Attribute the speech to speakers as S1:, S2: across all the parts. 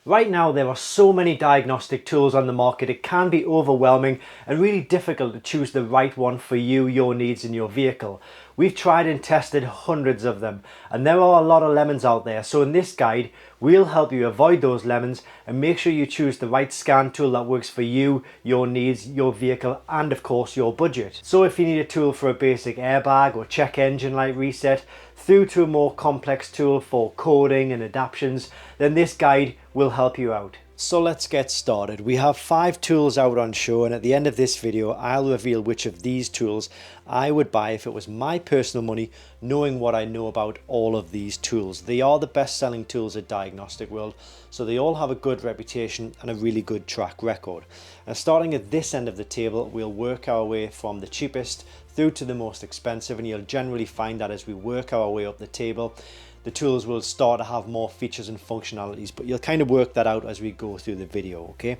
S1: Right now there are so many diagnostic tools on the market, it can be overwhelming and really difficult to choose the right one for you, your needs and your vehicle. We've tried and tested hundreds of them and there are a lot of lemons out there, so in this guide we'll help you avoid those lemons and make sure you choose the right scan tool that works for you, your needs, your vehicle and of course your budget. So if you need a tool for a basic airbag or check engine light reset, through to a more complex tool for coding and adaptions, then this guide will help you out. So let's get started. We have 5 tools out on show, and at the end of this video I'll reveal which of these tools I would buy if it was my personal money, knowing what I know about all of these tools. They are the best selling tools at Diagnostic World, so they all have a good reputation and a really good track record. And starting at this end of the table, we'll work our way from the cheapest through to the most expensive, and you'll generally find that as we work our way up the table the tools will start to have more features and functionalities, but you'll kind of work that out as we go through the video, okay?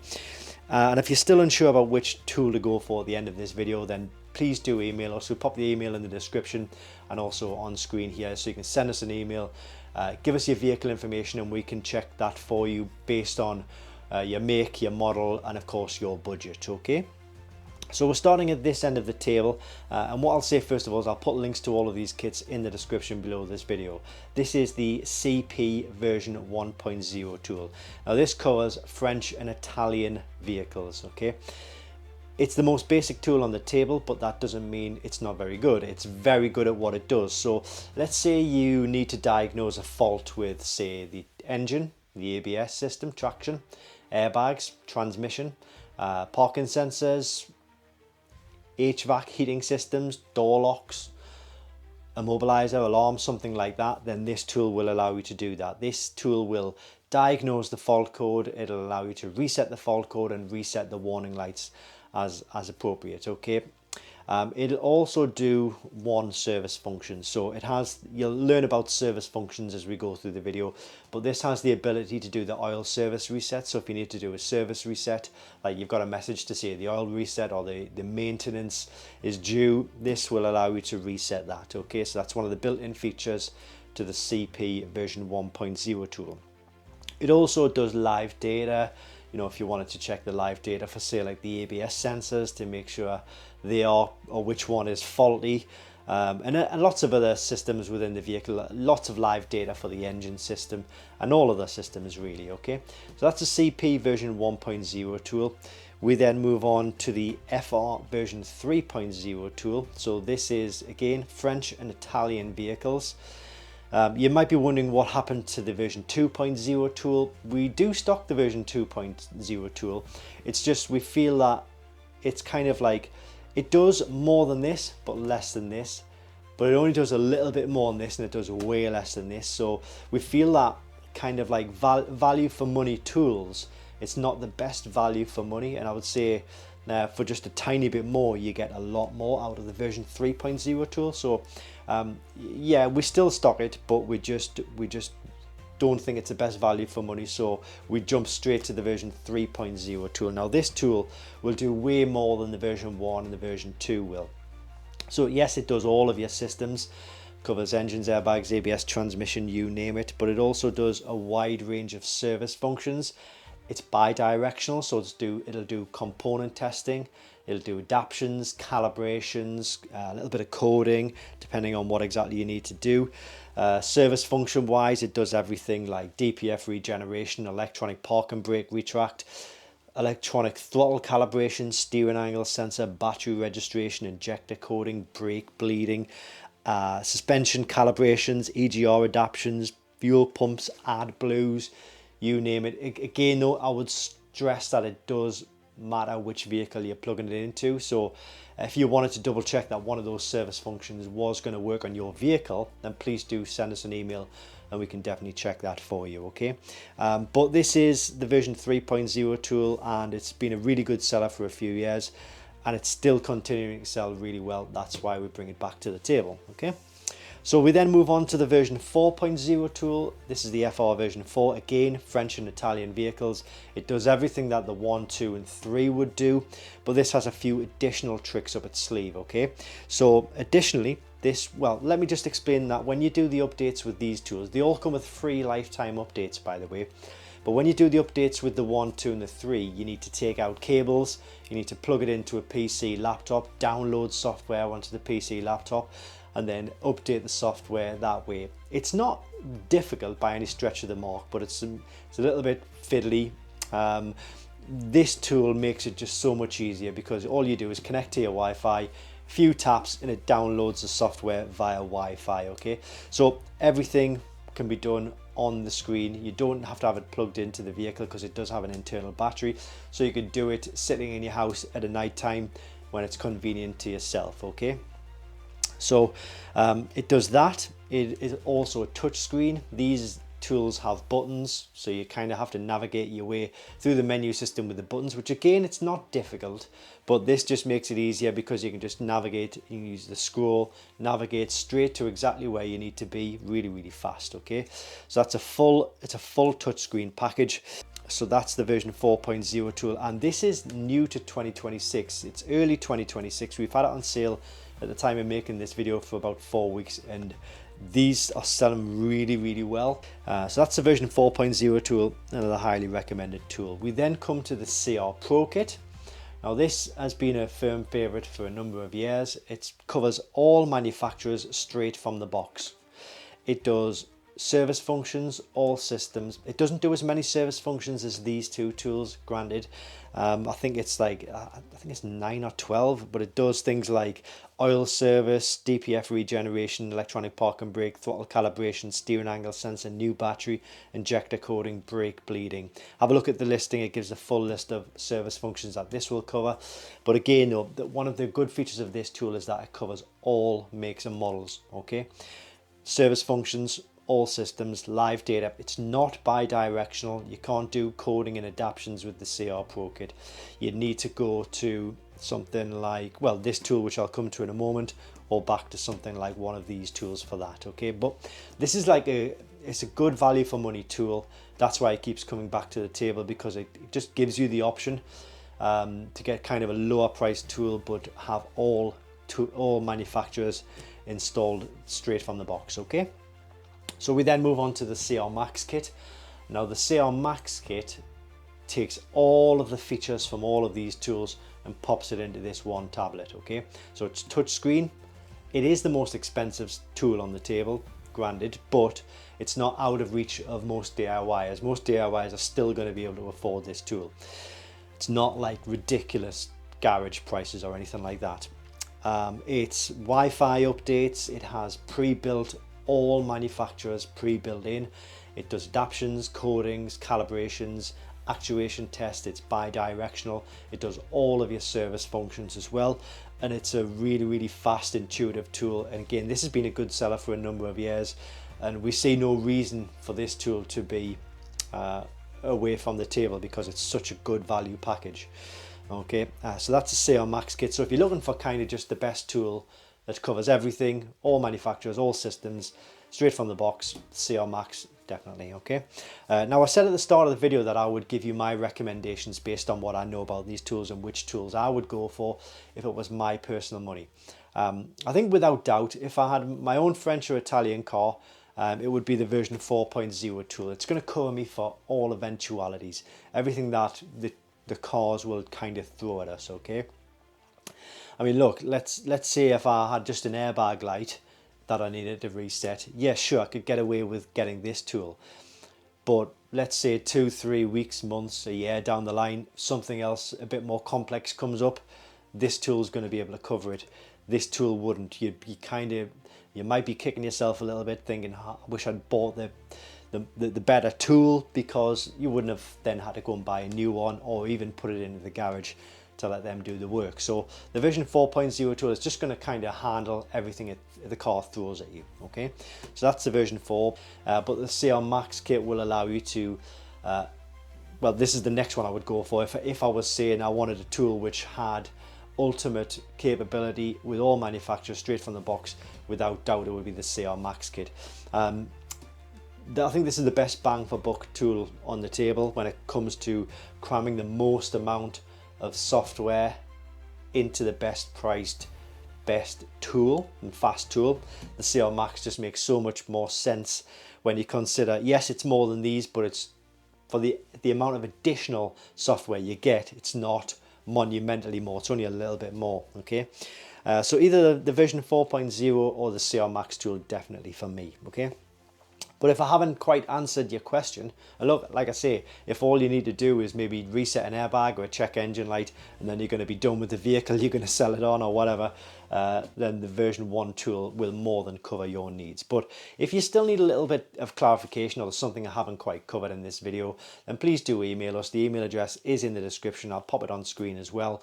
S1: And if you're still unsure about which tool to go for at the end of this video, then please do email us. We'll pop the email in the description and also on screen here, so you can send us an email, give us your vehicle information and we can check that for you based on your make, your model and of course your budget, okay? So we're starting at this end of the table, and what I'll say first of all is I'll put links to all of these kits in the description below this video. This is the CP version 1.0 tool. Now this covers French and Italian vehicles, okay? It's the most basic tool on the table, but that doesn't mean it's not very good. It's very good at what it does. So let's say you need to diagnose a fault with, say, the engine, the ABS system, traction, airbags, transmission, parking sensors, HVAC heating systems, door locks, immobilizer, alarm, something like that, then this tool will allow you to do that. This tool will diagnose the fault code, it'll allow you to reset the fault code and reset the warning lights as appropriate, okay? It'll also do one service function, so it has, you'll learn about service functions as we go through the video, but this has the ability to do the oil service reset. So if you need to do a service reset, like you've got a message to say the oil reset or the maintenance is due, this will allow you to reset that, okay? So that's one of the built-in features to the CP version 1.0 tool. It also does live data. You know, if you wanted to check the live data for, say, like the ABS sensors to make sure they are, or which one is faulty, and lots of other systems within the vehicle, lots of live data for the engine system and all of the systems really, okay? So that's a CP version 1.0 tool. We then move on to the FR version 3.0 tool. So this is, again, French and Italian vehicles. You might be wondering what happened to the version 2.0 tool. We do stock the version 2.0 tool. It's just we feel that it's kind of like, it does more than this, but less than this. But it only does a little bit more than this and it does way less than this. So we feel that kind of like value for money tools, it's not the best value for money. And I would say for just a tiny bit more, you get a lot more out of the version 3.0 tool. So yeah, we still stock it, but we just don't think it's the best value for money, so we jump straight to the version 3.0 tool. Now this tool will do way more than the version 1 and the version 2 will. So yes, it does all of your systems, covers engines, airbags, ABS, transmission, you name it, but it also does a wide range of service functions. It's bi-directional, so it'll do component testing, it'll do adaptions, calibrations, a little bit of coding, depending on what exactly you need to do. Service function wise, it does everything like DPF regeneration, electronic park and brake retract, electronic throttle calibration, steering angle sensor, battery registration, injector coding, brake bleeding, suspension calibrations, EGR adaptions, fuel pumps, AdBlues, you name it. Again though, I would stress that it does matter which vehicle you're plugging it into. So if you wanted to double check that one of those service functions was going to work on your vehicle, then please do send us an email and we can definitely check that for you, okay? But this is the version 3.0 tool and it's been a really good seller for a few years and it's still continuing to sell really well. That's why we bring it back to the table, okay? So we then move on to the version 4.0 tool. This is the FR version 4, again, French and Italian vehicles. It does everything that the 1, 2 and 3 would do, but this has a few additional tricks up its sleeve, okay? So additionally, let me just explain that when you do the updates with these tools, they all come with free lifetime updates, by the way. But when you do the updates with the 1, 2 and the 3, you need to take out cables, you need to plug it into a PC laptop, download software onto the PC laptop, and then update the software that way. It's not difficult by any stretch of the mark, but it's a little bit fiddly. This tool makes it just so much easier because all you do is connect to your Wi-Fi, few taps, and it downloads the software via Wi-Fi. Okay, so everything can be done on the screen. You don't have to have it plugged into the vehicle because it does have an internal battery, so you can do it sitting in your house at a night time when it's convenient to yourself. Okay, so it does that. It is also a touch screen. These tools have buttons, so you kind of have to navigate your way through the menu system with the buttons, which again, it's not difficult, but this just makes it easier because you can just navigate, you can use the scroll, navigate straight to exactly where you need to be really fast. Okay, so that's it's a full touchscreen package. So that's the version 4.0 tool, and this is new to 2026. It's early 2026. We've had it on sale at the time of making this video for about 4 weeks, and these are selling really well. So that's the version 4.0 tool, another highly recommended tool. We then come to the CR Pro Kit. Now this has been a firm favorite for a number of years. It covers all manufacturers straight from the box. It does service functions, all systems. It doesn't do as many service functions as these two tools, granted. I think it's 9 or 12, but it does things like oil service, DPF regeneration, electronic park and brake, throttle calibration, steering angle sensor, new battery, injector coding, brake bleeding. Have a look at the listing. It gives a full list of service functions that this will cover. But again, though, one of the good features of this tool is that it covers all makes and models. Okay, service functions, all systems, live data. It's not bi-directional. You can't do coding and adaptions with the CR Pro Kit. You'd need to go to something like, well, this tool, which I'll come to in a moment, or back to something like one of these tools for that. Okay, but this is it's a good value for money tool. That's why it keeps coming back to the table, because it just gives you the option to get kind of a lower price tool, but have all manufacturers installed straight from the box. Okay, so we then move on to the CR Max kit. Now the CR Max kit takes all of the features from all of these tools and pops it into this one tablet. Okay, so it's touch screen. It is the most expensive tool on the table, granted, but it's not out of reach of most DIYers. Most DIYers are still going to be able to afford this tool. It's not like ridiculous garage prices or anything like that. It's Wi-Fi updates. It has pre-built, all manufacturers pre-built in. It does adaptions, codings, calibrations, actuation test. It's bi-directional. It does all of your service functions as well, and it's a really fast, intuitive tool. And again, this has been a good seller for a number of years, and we see no reason for this tool to be away from the table because it's such a good value package. Okay, so that's the CR Max kit. So if you're looking for kind of just the best tool that covers everything, all manufacturers, all systems, straight from the box, CR Max, definitely. Okay, now I said at the start of the video that I would give you my recommendations based on what I know about these tools and which tools I would go for if it was my personal money. I think without doubt, if I had my own French or Italian car, it would be the version 4.0 tool. It's going to cover me for all eventualities, everything that the cars will kind of throw at us. Okay, I mean, look, let's say if I had just an airbag light that I needed to reset, yeah, sure, I could get away with getting this tool. But let's say 2, 3 weeks, months, a year down the line, something else a bit more complex comes up, this tool is going to be able to cover it. This tool wouldn't. You might be kicking yourself a little bit, thinking, I wish I'd bought the better tool, because you wouldn't have then had to go and buy a new one or even put it into the garage to let them do the work. So the version 4.0 tool is just going to kind of handle everything the car throws at you. Okay, so that's the version 4, but the CR Max kit will allow you to well, this is the next one I would go for if I was saying I wanted a tool which had ultimate capability with all manufacturers straight from the box. Without doubt, it would be the CR Max kit. I think this is the best bang for buck tool on the table when it comes to cramming the most amount of software into the best priced, best tool and fast tool. The CR Max just makes so much more sense when you consider, yes, it's more than these, but it's for the amount of additional software you get, it's not monumentally more. It's only a little bit more, okay? So either the version 4.0 or the CR Max tool, definitely for me, okay? But if I haven't quite answered your question, and look, like I say, if all you need to do is maybe reset an airbag or a check engine light, and then you're going to be done with the vehicle, you're going to sell it on or whatever, then the version 1 tool will more than cover your needs. But if you still need a little bit of clarification or there's something I haven't quite covered in this video, then please do email us. The email address is in the description. I'll pop it on screen as well.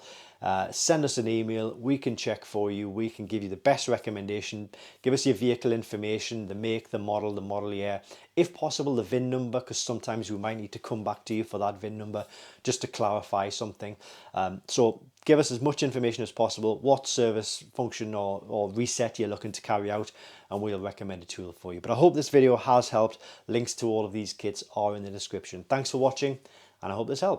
S1: Send us an email, we can check for you, we can give you the best recommendation, give us your vehicle information, the make, the model year, if possible the VIN number, because sometimes we might need to come back to you for that VIN number just to clarify something. So give us as much information as possible, what service function or reset you're looking to carry out, and we'll recommend a tool for you. But I hope this video has helped. Links to all of these kits are in the description. Thanks for watching, and I hope this helped.